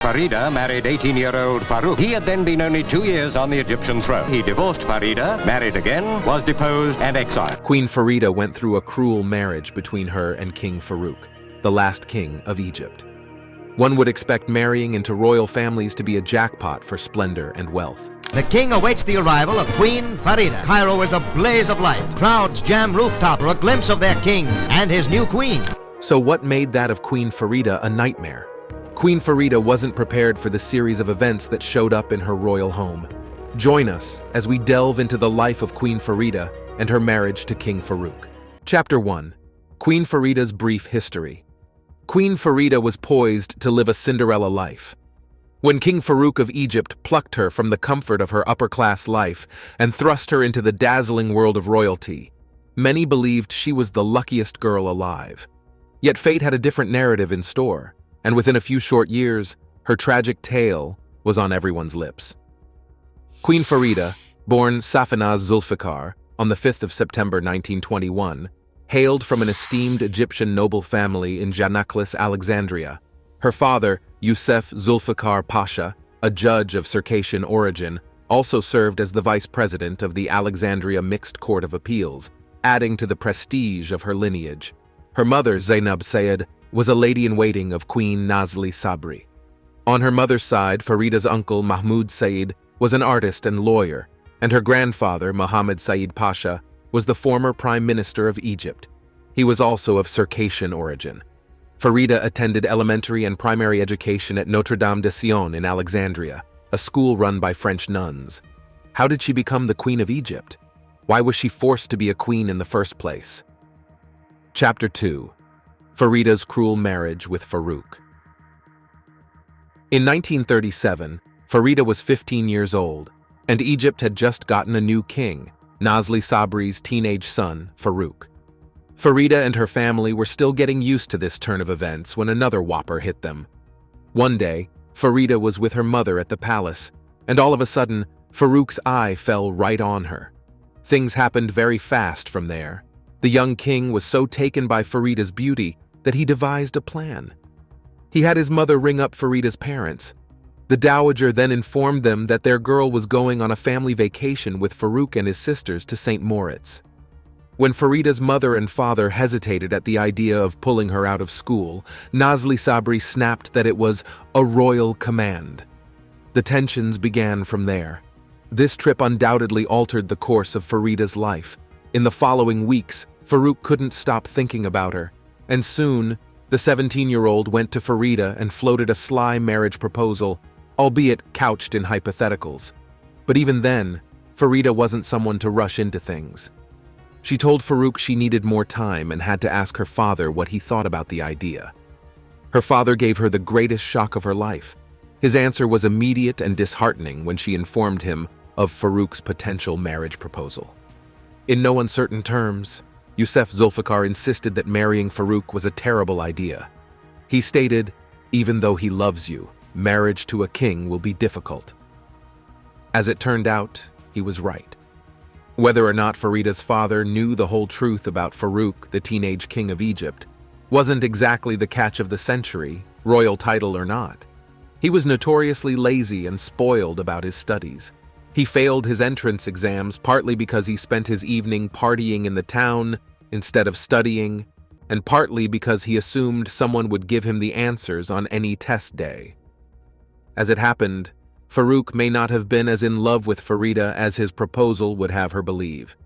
Farida married 18-year-old Farouk. He had then been only 2 years on the Egyptian throne. He divorced Farida, married again, was deposed and exiled. Queen Farida went through a cruel marriage between her and King Farouk, the last king of Egypt. One would expect marrying into royal families to be a jackpot for splendor and wealth. The king awaits the arrival of Queen Farida. Cairo is a blaze of light. Crowds jam rooftop for a glimpse of their king and his new queen. So what made that of Queen Farida a nightmare? Queen Farida wasn't prepared for the series of events that showed up in her royal home. Join us as we delve into the life of Queen Farida and her marriage to King Farouk. Chapter 1. Queen Farida's brief history. Queen Farida was poised to live a Cinderella life. When King Farouk of Egypt plucked her from the comfort of her upper-class life and thrust her into the dazzling world of royalty, many believed she was the luckiest girl alive. Yet fate had a different narrative in store, and within a few short years, her tragic tale was on everyone's lips. Queen Farida, born Safinaz Zulfikar on the 5th of September 1921, hailed from an esteemed Egyptian noble family in Janaklis, Alexandria. Her father, Yusuf Zulfikar Pasha, a judge of Circassian origin, also served as the vice president of the Alexandria Mixed Court of Appeals, adding to the prestige of her lineage. Her mother, Zainab Sayed, was a lady-in-waiting of Queen Nazli Sabri. On her mother's side, Farida's uncle, Mahmoud Said, was an artist and lawyer, and her grandfather, Mohammed Said Pasha, was the former prime minister of Egypt. He was also of Circassian origin. Farida attended elementary and primary education at Notre Dame de Sion in Alexandria, a school run by French nuns. How did she become the Queen of Egypt? Why was she forced to be a queen in the first place? Chapter 2. Farida's cruel marriage with Farouk. In 1937, Farida was 15 years old, and Egypt had just gotten a new king, Nazli Sabri's teenage son, Farouk. Farida and her family were still getting used to this turn of events when another whopper hit them. One day, Farida was with her mother at the palace, and all of a sudden, Farouk's eye fell right on her. Things happened very fast from there. The young king was so taken by Farida's beauty that he devised a plan. He had his mother ring up Farida's parents. The dowager then informed them that their girl was going on a family vacation with Farouk and his sisters to St. Moritz. When Farida's mother and father hesitated at the idea of pulling her out of school, Nazli Sabri snapped that it was a royal command. The tensions began from there. This trip undoubtedly altered the course of Farida's life. In the following weeks, Farouk couldn't stop thinking about her, and soon, the 17-year-old went to Farida and floated a sly marriage proposal, albeit couched in hypotheticals. But even then, Farida wasn't someone to rush into things. She told Farouk she needed more time and had to ask her father what he thought about the idea. Her father gave her the greatest shock of her life. His answer was immediate and disheartening when she informed him of Farouk's potential marriage proposal. In no uncertain terms, Yusuf Zulfikar insisted that marrying Farouk was a terrible idea. He stated, "Even though he loves you, marriage to a king will be difficult." As it turned out, he was right. Whether or not Farida's father knew the whole truth about Farouk, the teenage king of Egypt, wasn't exactly the catch of the century, royal title or not. He was notoriously lazy and spoiled about his studies. He failed his entrance exams partly because he spent his evening partying in the town instead of studying, and partly because he assumed someone would give him the answers on any test day. As it happened, Farouk may not have been as in love with Farida as his proposal would have her believe.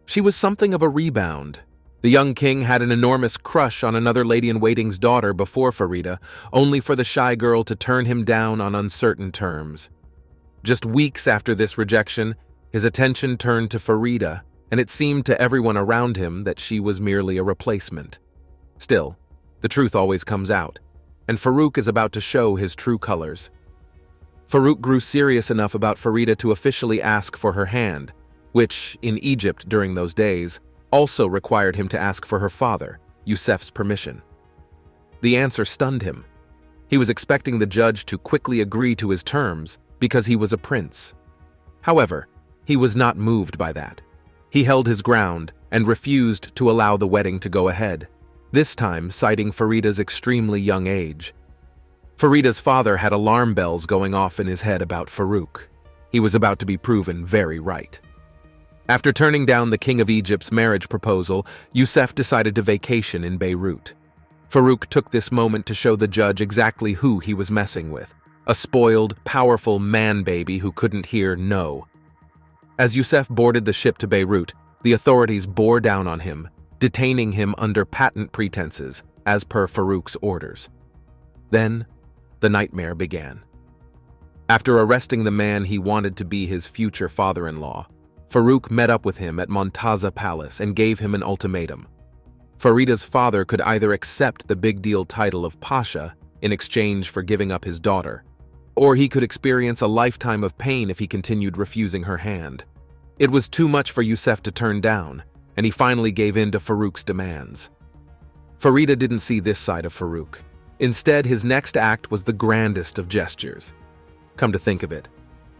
She was something of a rebound. The young king had an enormous crush on another lady-in-waiting's daughter before Farida, only for the shy girl to turn him down on uncertain terms. Just weeks after this rejection, his attention turned to Farida, and it seemed to everyone around him that she was merely a replacement. Still, the truth always comes out, and Farouk is about to show his true colors. Farouk grew serious enough about Farida to officially ask for her hand, which, in Egypt during those days, also required him to ask for her father, Yusuf's permission. The answer stunned him. He was expecting the judge to quickly agree to his terms because he was a prince. However, he was not moved by that. He held his ground and refused to allow the wedding to go ahead, this time citing Farida's extremely young age. Farida's father had alarm bells going off in his head about Farouk. He was about to be proven very right. After turning down the King of Egypt's marriage proposal, Youssef decided to vacation in Beirut. Farouk took this moment to show the judge exactly who he was messing with, a spoiled, powerful man-baby who couldn't hear no. As Youssef boarded the ship to Beirut, the authorities bore down on him, detaining him under patent pretenses, as per Farouk's orders. Then, the nightmare began. After arresting the man he wanted to be his future father-in-law, Farouk met up with him at Montaza Palace and gave him an ultimatum. Farida's father could either accept the big-deal title of Pasha in exchange for giving up his daughter, or he could experience a lifetime of pain if he continued refusing her hand. It was too much for Youssef to turn down, and he finally gave in to Farouk's demands. Farida didn't see this side of Farouk. Instead, his next act was the grandest of gestures. Come to think of it,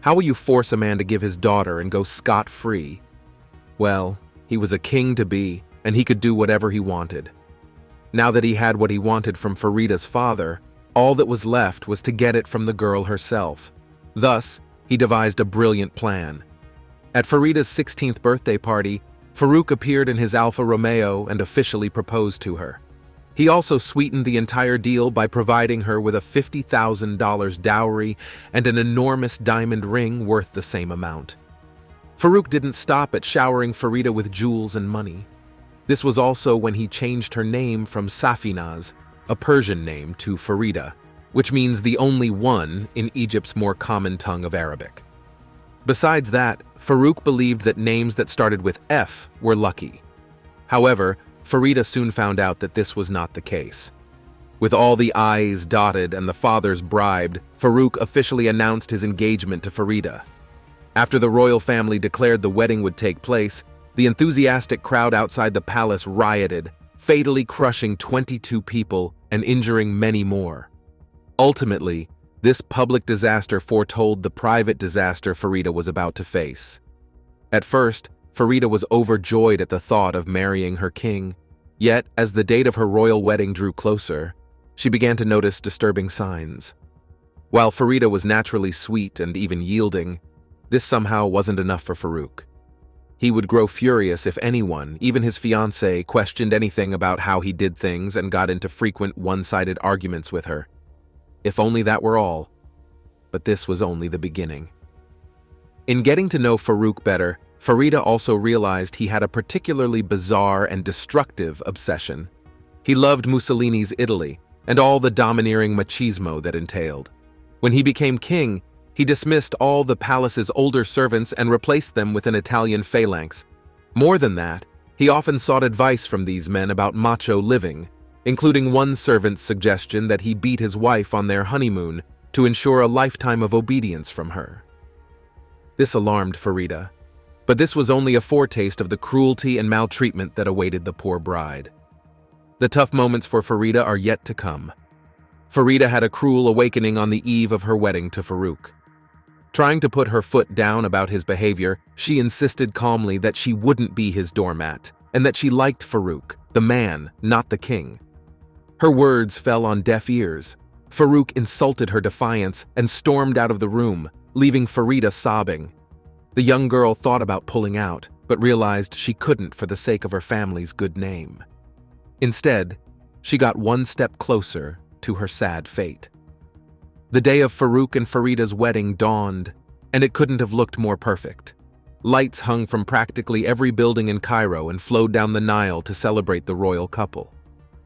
how will you force a man to give his daughter and go scot-free? Well, he was a king-to-be, and he could do whatever he wanted. Now that he had what he wanted from Farida's father, all that was left was to get it from the girl herself. Thus, he devised a brilliant plan. At Farida's 16th birthday party, Farouk appeared in his Alfa Romeo and officially proposed to her. He also sweetened the entire deal by providing her with a $50,000 dowry and an enormous diamond ring worth the same amount. Farouk didn't stop at showering Farida with jewels and money. This was also when he changed her name from Safinaz, a Persian name, to Farida, which means the only one in Egypt's more common tongue of Arabic. Besides that, Farouk believed that names that started with F were lucky. However, Farida soon found out that this was not the case. With all the I's dotted and the fathers bribed, Farouk officially announced his engagement to Farida. After the royal family declared the wedding would take place, the enthusiastic crowd outside the palace rioted, fatally crushing 22 people and injuring many more. Ultimately, this public disaster foretold the private disaster Farida was about to face. At first, Farida was overjoyed at the thought of marrying her king, yet as the date of her royal wedding drew closer, she began to notice disturbing signs. While Farida was naturally sweet and even yielding, this somehow wasn't enough for Farouk. He would grow furious if anyone, even his fiancée, questioned anything about how he did things and got into frequent one-sided arguments with her. If only that were all. But this was only the beginning. In getting to know Farouk better, Farida also realized he had a particularly bizarre and destructive obsession. He loved Mussolini's Italy and all the domineering machismo that entailed. When he became king, he dismissed all the palace's older servants and replaced them with an Italian phalanx. More than that, he often sought advice from these men about macho living, including one servant's suggestion that he beat his wife on their honeymoon to ensure a lifetime of obedience from her. This alarmed Farida, but this was only a foretaste of the cruelty and maltreatment that awaited the poor bride. The tough moments for Farida are yet to come. Farida had a cruel awakening on the eve of her wedding to Farouk. Trying to put her foot down about his behavior, she insisted calmly that she wouldn't be his doormat, and that she liked Farouk, the man, not the king. Her words fell on deaf ears. Farouk insulted her defiance and stormed out of the room, leaving Farida sobbing. The young girl thought about pulling out, but realized she couldn't for the sake of her family's good name. Instead, she got one step closer to her sad fate. The day of Farouk and Farida's wedding dawned, and it couldn't have looked more perfect. Lights hung from practically every building in Cairo and flowed down the Nile to celebrate the royal couple.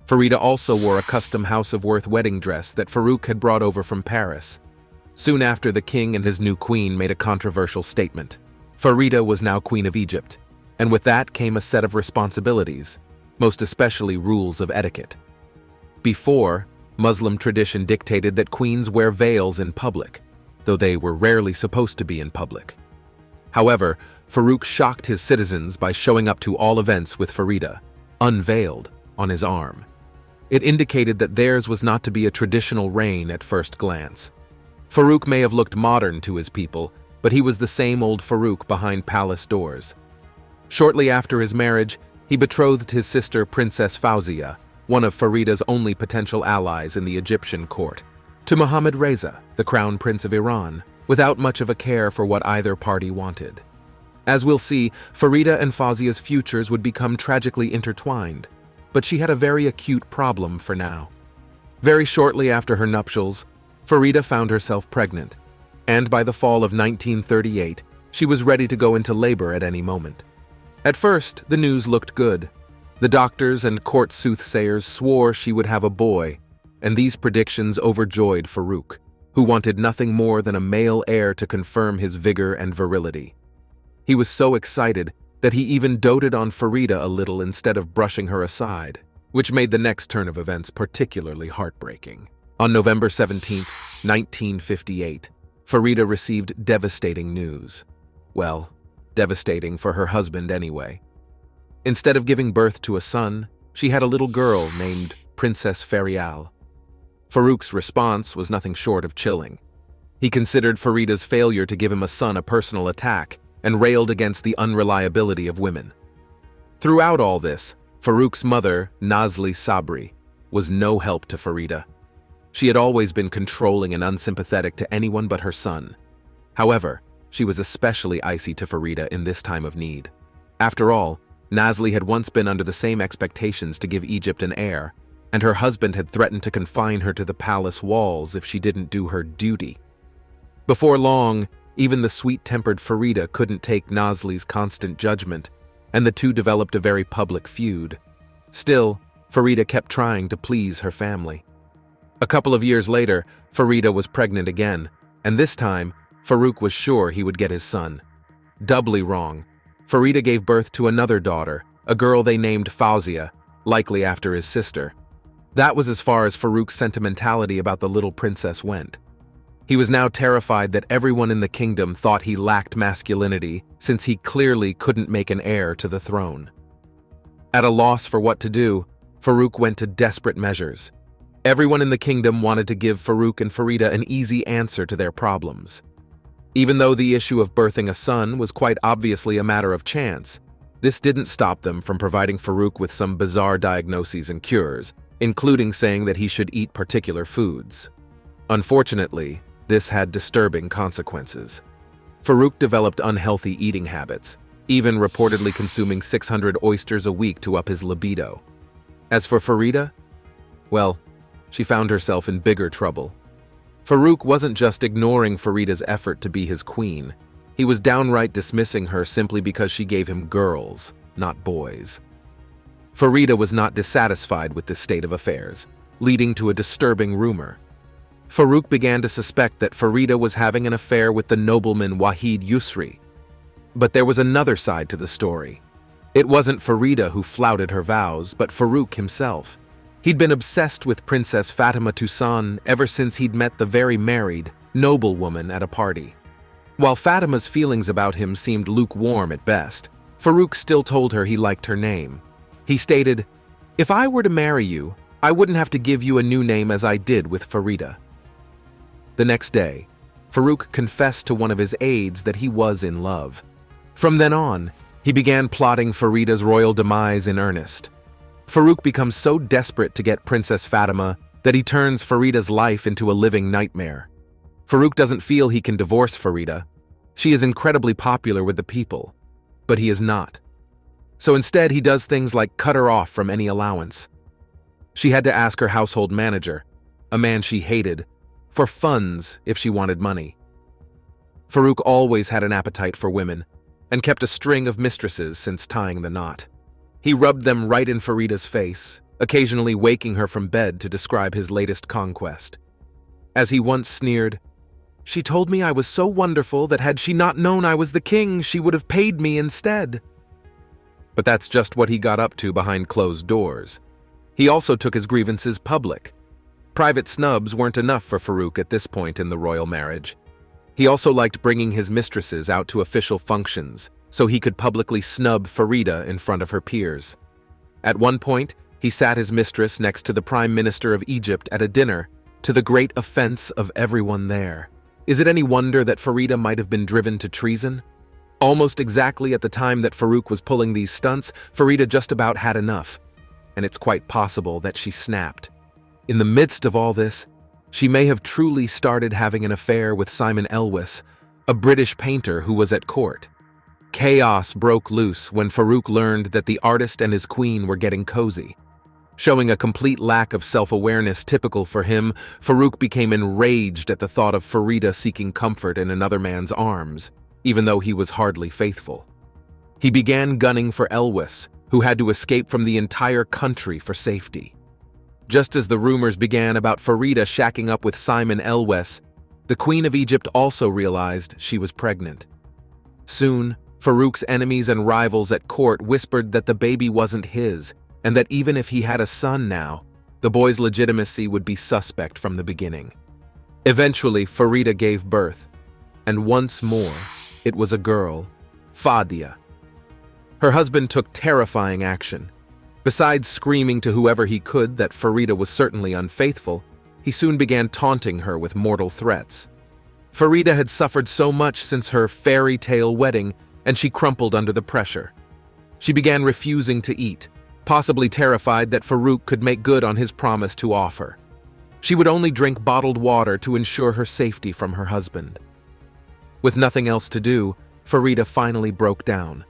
Farida also wore a custom House of Worth wedding dress that Farouk had brought over from Paris. Soon after, the king and his new queen made a controversial statement. Farida was now Queen of Egypt, and with that came a set of responsibilities, most especially rules of etiquette. Before, Muslim tradition dictated that queens wear veils in public, though they were rarely supposed to be in public. However, Farouk shocked his citizens by showing up to all events with Farida, unveiled, on his arm. It indicated that theirs was not to be a traditional reign at first glance. Farouk may have looked modern to his people, but he was the same old Farouk behind palace doors. Shortly after his marriage, he betrothed his sister Princess Fawzia, one of Farida's only potential allies in the Egyptian court. to Mohammad Reza, the Crown Prince of Iran, without much of a care for what either party wanted. As we'll see, Farida and Fawzia's futures would become tragically intertwined, but she had a very acute problem for now. Very shortly after her nuptials, Farida found herself pregnant, and by the fall of 1938, she was ready to go into labor at any moment. At first, the news looked good. The doctors and court soothsayers swore she would have a boy, and these predictions overjoyed Farouk, who wanted nothing more than a male heir to confirm his vigor and virility. He was so excited that he even doted on Farida a little instead of brushing her aside, which made the next turn of events particularly heartbreaking. On November 17, 1958, Farida received devastating news. Well, devastating for her husband anyway. Instead of giving birth to a son, she had a little girl named Princess Farial. Farouk's response was nothing short of chilling. He considered Farida's failure to give him a son a personal attack and railed against the unreliability of women. Throughout all this, Farouk's mother, Nazli Sabri, was no help to Farida. She had always been controlling and unsympathetic to anyone but her son. However, she was especially icy to Farida in this time of need. After all, Nazli had once been under the same expectations to give Egypt an heir, and her husband had threatened to confine her to the palace walls if she didn't do her duty. Before long, even the sweet-tempered Farida couldn't take Nazli's constant judgment, and the two developed a very public feud. Still, Farida kept trying to please her family. A couple of years later, Farida was pregnant again, and this time, Farouk was sure he would get his son. Doubly wrong. Farida gave birth to another daughter, a girl they named Fawzia, likely after his sister. That was as far as Farouk's sentimentality about the little princess went. He was now terrified that everyone in the kingdom thought he lacked masculinity, since he clearly couldn't make an heir to the throne. At a loss for what to do, Farouk went to desperate measures. Everyone in the kingdom wanted to give Farouk and Farida an easy answer to their problems. Even though the issue of birthing a son was quite obviously a matter of chance, this didn't stop them from providing Farouk with some bizarre diagnoses and cures, including saying that he should eat particular foods. Unfortunately, this had disturbing consequences. Farouk developed unhealthy eating habits, even reportedly consuming 600 oysters a week to up his libido. As for Farida, well, she found herself in bigger trouble. Farouk wasn't just ignoring Farida's effort to be his queen. He was downright dismissing her simply because she gave him girls, not boys. Farida was not dissatisfied with this state of affairs, leading to a disturbing rumor. Farouk began to suspect that Farida was having an affair with the nobleman Wahid Yusri. But there was another side to the story. It wasn't Farida who flouted her vows, but Farouk himself. He'd been obsessed with Princess Fatima Toussaint ever since he'd met the very married, noble woman at a party. While Fatima's feelings about him seemed lukewarm at best, Farouk still told her he liked her name. He stated, "If I were to marry you, I wouldn't have to give you a new name as I did with Farida." The next day, Farouk confessed to one of his aides that he was in love. From then on, he began plotting Farida's royal demise in earnest. Farouk becomes so desperate to get Princess Fatima that he turns Farida's life into a living nightmare. Farouk doesn't feel he can divorce Farida. She is incredibly popular with the people, but he is not. So instead, he does things like cut her off from any allowance. She had to ask her household manager, a man she hated, for funds if she wanted money. Farouk always had an appetite for women and kept a string of mistresses since tying the knot. He rubbed them right in Farida's face, occasionally waking her from bed to describe his latest conquest. As he once sneered, "She told me I was so wonderful that had she not known I was the king, she would have paid me instead." But that's just what he got up to behind closed doors. He also took his grievances public. Private snubs weren't enough for Farouk at this point in the royal marriage. He also liked bringing his mistresses out to official functions, so he could publicly snub Farida in front of her peers. At one point, he sat his mistress next to the Prime Minister of Egypt at a dinner, to the great offense of everyone there. Is it any wonder that Farida might have been driven to treason? Almost exactly at the time that Farouk was pulling these stunts, Farida just about had enough, and it's quite possible that she snapped. In the midst of all this, She may have truly started having an affair with Simon Elwes, a British painter who was at court. Chaos broke loose when Farouk learned that the artist and his queen were getting cozy. Showing a complete lack of self-awareness typical for him, Farouk became enraged at the thought of Farida seeking comfort in another man's arms, even though he was hardly faithful. He began gunning for Elwes, who had to escape from the entire country for safety. Just as the rumors began about Farida shacking up with Simon Elwes, the Queen of Egypt also realized she was pregnant. Soon, Farouk's enemies and rivals at court whispered that the baby wasn't his, and that even if he had a son now, the boy's legitimacy would be suspect from the beginning. Eventually, Farida gave birth, and once more, it was a girl, Fadia. Her husband took terrifying action. Besides screaming to whoever he could that Farida was certainly unfaithful, he soon began taunting her with mortal threats. Farida had suffered so much since her fairy tale wedding, and she crumpled under the pressure. She began refusing to eat, possibly terrified that Farouk could make good on his promise to offer. She would only drink bottled water to ensure her safety from her husband. With nothing else to do, Farida finally broke down.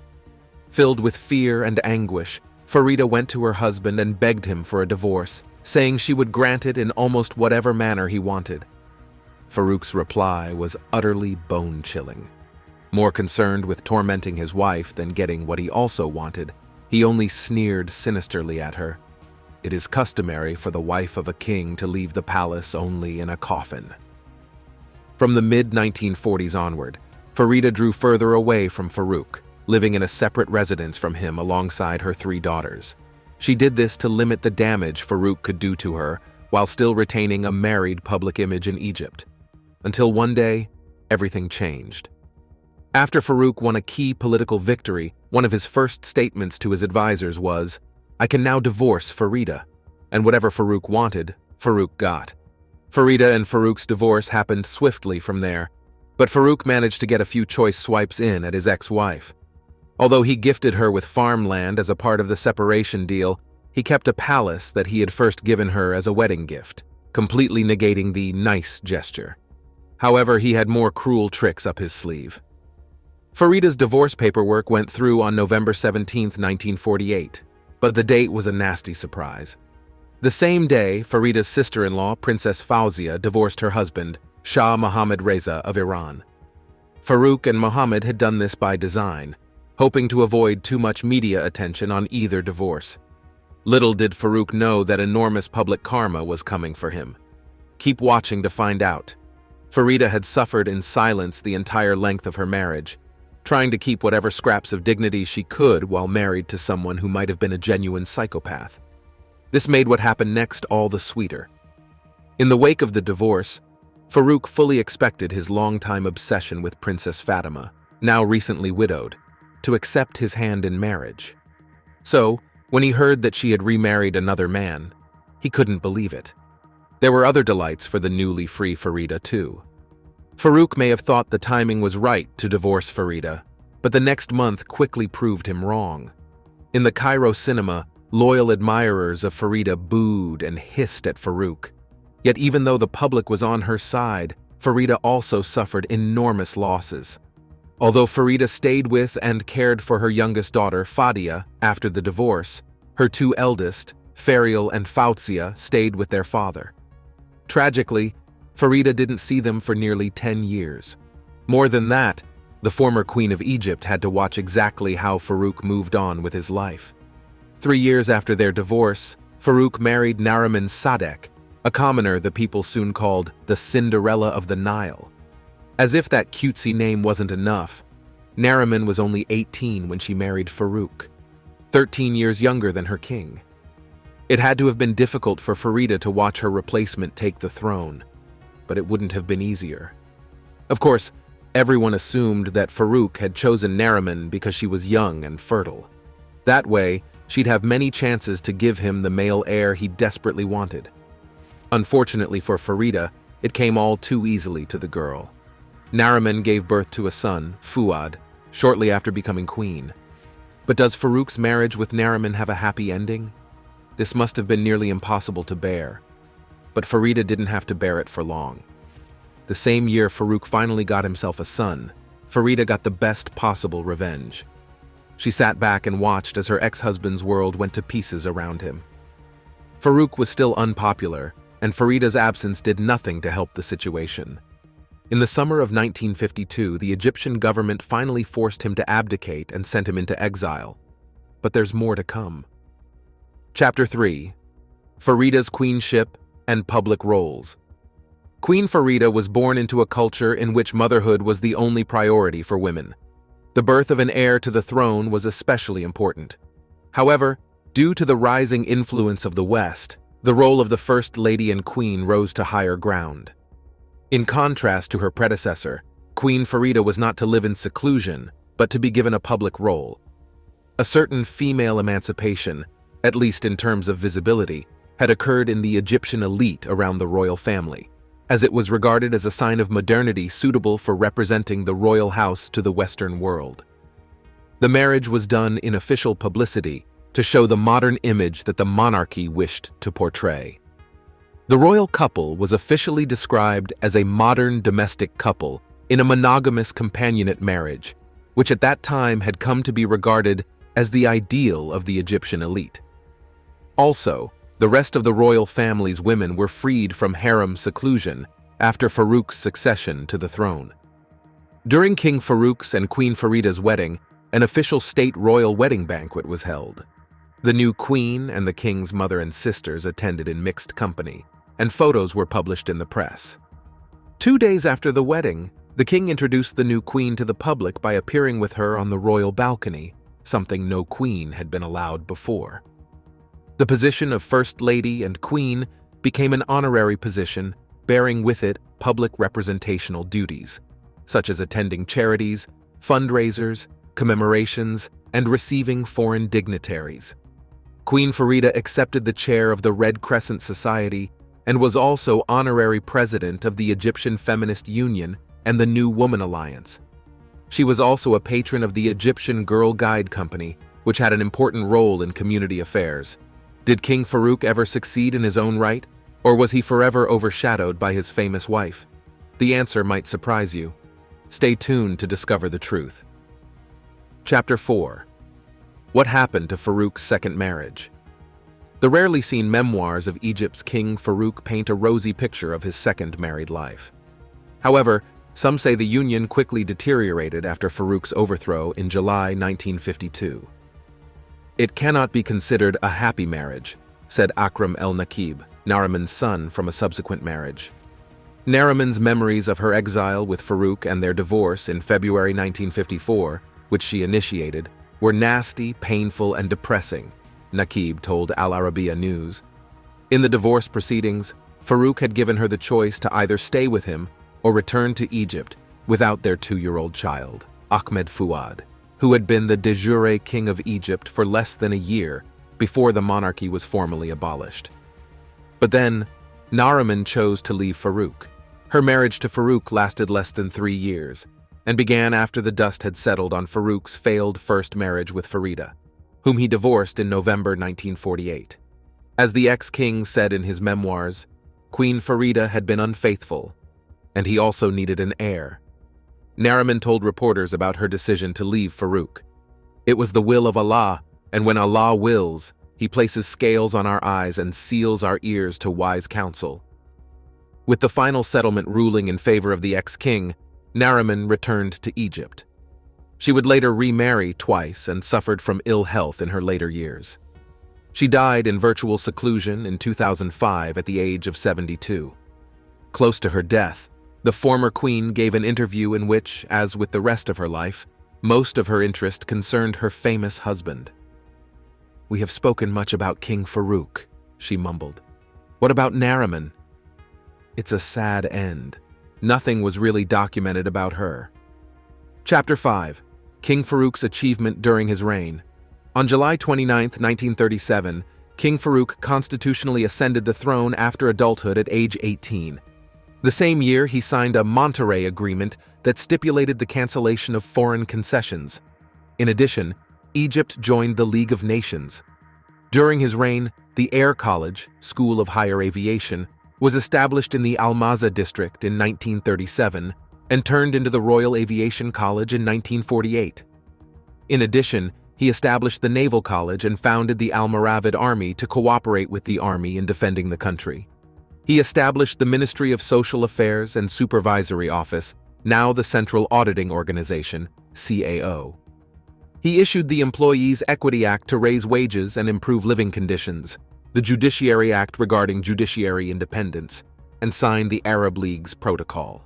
Filled with fear and anguish, Farida went to her husband and begged him for a divorce, saying she would grant it in almost whatever manner he wanted. Farouk's reply was utterly bone-chilling. More concerned with tormenting his wife than getting what he also wanted, he only sneered sinisterly at her. It is customary for the wife of a king to leave the palace only in a coffin. From the mid-1940s onward, Farida drew further away from Farouk, living in a separate residence from him alongside her 3 daughters. She did this to limit the damage Farouk could do to her while still retaining a married public image in Egypt. Until one day, everything changed. After Farouk won a key political victory, one of his first statements to his advisors was, "I can now divorce Farida," and whatever Farouk wanted, Farouk got. Farida and Farouk's divorce happened swiftly from there, but Farouk managed to get a few choice swipes in at his ex-wife. Although he gifted her with farmland as a part of the separation deal, he kept a palace that he had first given her as a wedding gift, completely negating the nice gesture. However, he had more cruel tricks up his sleeve. Farida's divorce paperwork went through on November 17, 1948, but the date was a nasty surprise. The same day, Farida's sister-in-law, Princess Fauzia, divorced her husband, Shah Mohammad Reza of Iran. Farouk and Mohammed had done this by design, hoping to avoid too much media attention on either divorce. Little did Farouk know that enormous public karma was coming for him. Keep watching to find out. Farida had suffered in silence the entire length of her marriage, trying to keep whatever scraps of dignity she could while married to someone who might have been a genuine psychopath. This made what happened next all the sweeter. In the wake of the divorce, Farouk fully expected his longtime obsession with Princess Fatima, now recently widowed, to accept his hand in marriage. So, when he heard that she had remarried another man, he couldn't believe it. There were other delights for the newly free Farida too. Farouk may have thought the timing was right to divorce Farida, but the next month quickly proved him wrong. In the Cairo cinema, loyal admirers of Farida booed and hissed at Farouk. Yet even though the public was on her side, Farida also suffered enormous losses. Although Farida stayed with and cared for her youngest daughter, Fadia, after the divorce, her 2 eldest, Farial and Fauzia, stayed with their father. Tragically, Farida didn't see them for nearly 10 years. More than that, the former Queen of Egypt had to watch exactly how Farouk moved on with his life. 3 years after their divorce, Farouk married Nariman Sadek, a commoner the people soon called the Cinderella of the Nile. As if that cutesy name wasn't enough, Nariman was only 18 when she married Farouk, 13 years younger than her king. It had to have been difficult for Farida to watch her replacement take the throne, but it wouldn't have been easier. Of course, everyone assumed that Farouk had chosen Nariman because she was young and fertile. That way, she'd have many chances to give him the male heir he desperately wanted. Unfortunately for Farida, it came all too easily to the girl. Nariman gave birth to a son, Fuad, shortly after becoming queen. But does Farouk's marriage with Nariman have a happy ending? This must have been nearly impossible to bear. but Farida didn't have to bear it for long. The same year Farouk finally got himself a son, Farida got the best possible revenge. She sat back and watched as her ex-husband's world went to pieces around him. Farouk was still unpopular, and Farida's absence did nothing to help the situation. In the summer of 1952, the Egyptian government finally forced him to abdicate and sent him into exile. But there's more to come. Chapter 3. Farida's Queenship and Public Roles. Queen Farida was born into a culture in which motherhood was the only priority for women. The birth of an heir to the throne was especially important. However, due to the rising influence of the West, the role of the First Lady and Queen rose to higher ground. In contrast to her predecessor, Queen Farida was not to live in seclusion, but to be given a public role. A certain female emancipation, at least in terms of visibility, had occurred in the Egyptian elite around the royal family, as it was regarded as a sign of modernity suitable for representing the royal house to the Western world. The marriage was done in official publicity to show the modern image that the monarchy wished to portray. The royal couple was officially described as a modern domestic couple in a monogamous companionate marriage, which at that time had come to be regarded as the ideal of the Egyptian elite. Also, the rest of the royal family's women were freed from harem seclusion after Farouk's succession to the throne. During King Farouk's and Queen Farida's wedding, an official state royal wedding banquet was held. The new queen and the king's mother and sisters attended in mixed company, and photos were published in the press. 2 days after the wedding, the king introduced the new queen to the public by appearing with her on the royal balcony, something no queen had been allowed before. The position of First Lady and Queen became an honorary position, bearing with it public representational duties, such as attending charities, fundraisers, commemorations, and receiving foreign dignitaries. Queen Farida accepted the chair of the Red Crescent Society and was also honorary president of the Egyptian Feminist Union and the New Woman Alliance. She was also a patron of the Egyptian Girl Guide Company, which had an important role in community affairs. Did King Farouk ever succeed in his own right, or was he forever overshadowed by his famous wife? The answer might surprise you. Stay tuned to discover the truth. Chapter 4. What happened to Farouk's second marriage? The rarely seen memoirs of Egypt's King Farouk paint a rosy picture of his second married life. However, some say the union quickly deteriorated after Farouk's overthrow in July 1952. It cannot be considered a happy marriage, said Akram el-Nakib, Nariman's son from a subsequent marriage. Nariman's memories of her exile with Farouk and their divorce in February 1954, which she initiated, were nasty, painful, and depressing, Nakib told Al Arabiya News. In the divorce proceedings, Farouk had given her the choice to either stay with him or return to Egypt without their 2-year-old child, Ahmed Fuad, who had been the de jure king of Egypt for less than a year before the monarchy was formally abolished. But then, Nariman chose to leave Farouk. Her marriage to Farouk lasted less than 3 years, and began after the dust had settled on Farouk's failed first marriage with Farida, whom he divorced in November 1948. As the ex-king said in his memoirs, Queen Farida had been unfaithful, and he also needed an heir. Nariman told reporters about her decision to leave Farouk. It was the will of Allah, and when Allah wills, He places scales on our eyes and seals our ears to wise counsel. With the final settlement ruling in favor of the ex-king, Nariman returned to Egypt. She would later remarry twice and suffered from ill health in her later years. She died in virtual seclusion in 2005 at the age of 72. Close to her death, the former queen gave an interview in which, as with the rest of her life, most of her interest concerned her famous husband. "We have spoken much about King Farouk," she mumbled. "What about Nariman?" It's a sad end. Nothing was really documented about her. Chapter 5. King Farouk's achievement during his reign. On July 29, 1937, King Farouk constitutionally ascended the throne after adulthood at age 18. The same year, he signed a Monterrey Agreement that stipulated the cancellation of foreign concessions. In addition, Egypt joined the League of Nations. During his reign, the Air College, School of Higher Aviation, was established in the Almaza district in 1937 and turned into the Royal Aviation College in 1948. In addition, he established the Naval College and founded the Almoravid Army to cooperate with the army in defending the country. He established the Ministry of Social Affairs and Supervisory Office, now the Central Auditing Organization, CAO. He issued the Employees' Equity Act to raise wages and improve living conditions, the Judiciary Act regarding judiciary independence, and signed the Arab League's protocol.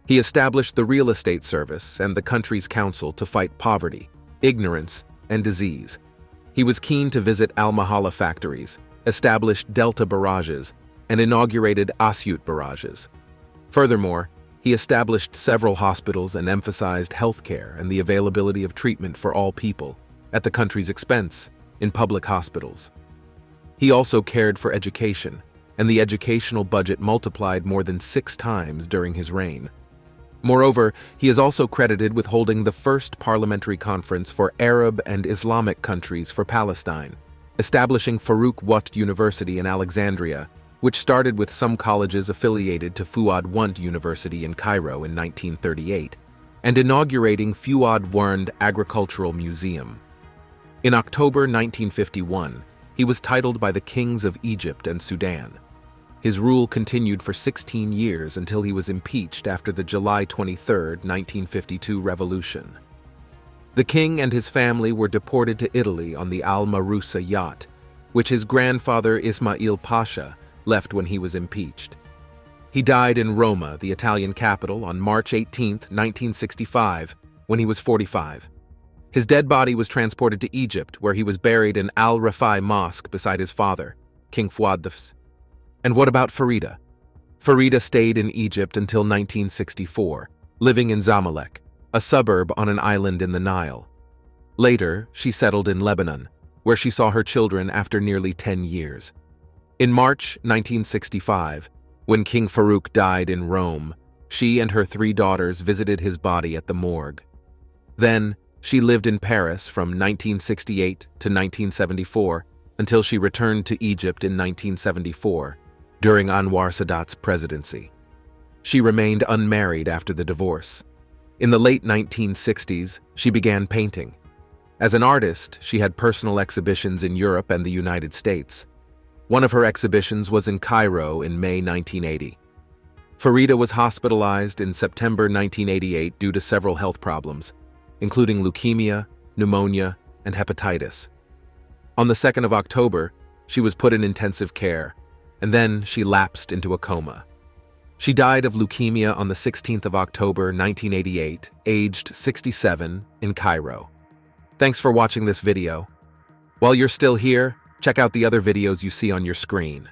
He established the Real Estate Service and the country's council to fight poverty, ignorance, and disease. He was keen to visit Al-Mahala factories, established Delta barrages, and inaugurated Asyut barrages. Furthermore, he established several hospitals and emphasized healthcare and the availability of treatment for all people, at the country's expense, in public hospitals. He also cared for education, and the educational budget multiplied more than 6 times during his reign. Moreover, he is also credited with holding the first parliamentary conference for Arab and Islamic countries for Palestine, establishing Farouk Wat University in Alexandria, which started with some colleges affiliated to Fuad Wundt University in Cairo in 1938, and inaugurating Fuad Wundt Agricultural Museum. In October 1951, he was titled by the kings of Egypt and Sudan. His rule continued for 16 years until he was impeached after the July 23, 1952 revolution. The king and his family were deported to Italy on the Al-Marusa yacht, which his grandfather Ismail Pasha left when he was impeached. He died in Roma, the Italian capital, on March 18, 1965, when he was 45. His dead body was transported to Egypt, where he was buried in Al-Rafai Mosque beside his father, King Farouk. And what about Farida? Farida stayed in Egypt until 1964, living in Zamalek, a suburb on an island in the Nile. Later, she settled in Lebanon, where she saw her children after nearly 10 years. In March 1965, when King Farouk died in Rome, she and her 3 daughters visited his body at the morgue. Then, she lived in Paris from 1968 to 1974 until she returned to Egypt in 1974, during Anwar Sadat's presidency. She remained unmarried after the divorce. In the late 1960s, she began painting. As an artist, she had personal exhibitions in Europe and the United States. One of her exhibitions was in Cairo in May 1980. Farida was hospitalized in September 1988 due to several health problems, including leukemia, pneumonia, and hepatitis. On the 2nd of October, she was put in intensive care, and then she lapsed into a coma. She died of leukemia on the 16th of October 1988, aged 67, in Cairo. Thanks for watching this video. While you're still here, check out the other videos you see on your screen.